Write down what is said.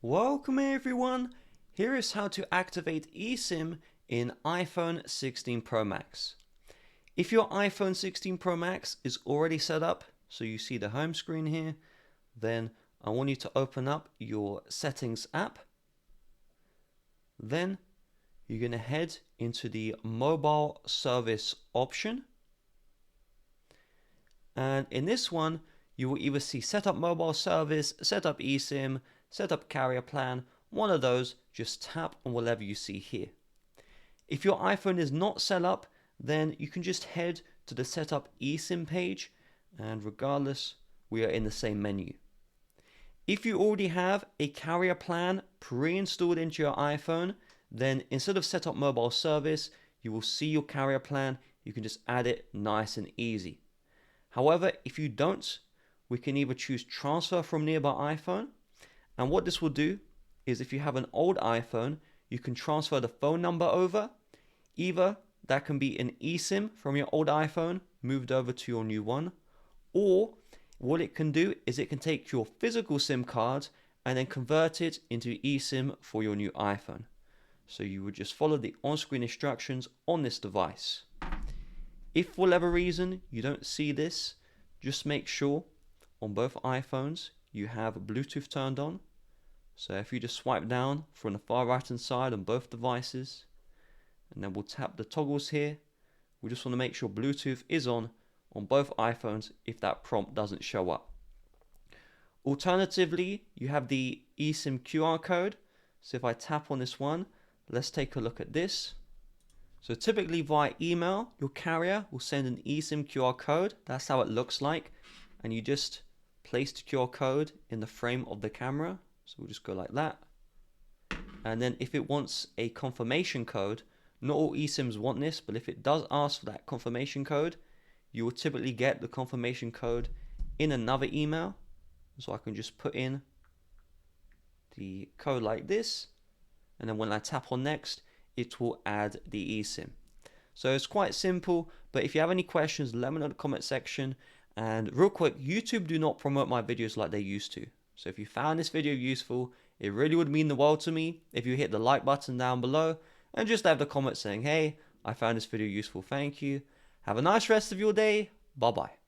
Welcome everyone! Here is how to activate eSIM in iPhone 16 Pro Max. If your iPhone 16 Pro Max is already set up, so you see the home screen here, then I want you to open up your settings app. Then you're going to head into the mobile service option. And in this one, you will either see setup mobile service, setup eSIM, setup carrier plan. One of those, just tap on whatever you see here. If your iPhone is not set up, then you can just head to the setup eSIM page, and regardless, we are in the same menu. If you already have a carrier plan pre-installed into your iPhone, then instead of setup mobile service, you will see your carrier plan. You can just add it nice and easy. However, if you don't, we can either choose transfer from nearby iPhone. And what this will do is if you have an old iPhone, you can transfer the phone number over. Either that can be an eSIM from your old iPhone moved over to your new one, or what it can do is it can take your physical SIM card and then convert it into eSIM for your new iPhone. So you would just follow the on-screen instructions on this device. If for whatever reason you don't see this, just make sure on both iPhones you have Bluetooth turned on. So if you just swipe down from the far right hand side on both devices, and then we'll tap the toggles here, we just want to make sure Bluetooth is on both iPhones if that prompt doesn't show up. Alternatively, you have the eSIM QR code. So if I tap on this one, let's take a look at this. So typically via email, your carrier will send an eSIM QR code. That's how it looks like. And you just place the QR code in the frame of the camera. So we'll just go like that. And then if it wants a confirmation code, not all eSIMs want this, but if it does ask for that confirmation code, you will typically get the confirmation code in another email. So I can just put in the code like this. And then when I tap on next, it will add the eSIM. So it's quite simple, but if you have any questions, let me know in the comment section. And real quick, YouTube do not promote my videos like they used to. So if you found this video useful, it really would mean the world to me if you hit the like button down below and just have the comment saying, hey, I found this video useful, thank you. Have a nice rest of your day. Bye bye.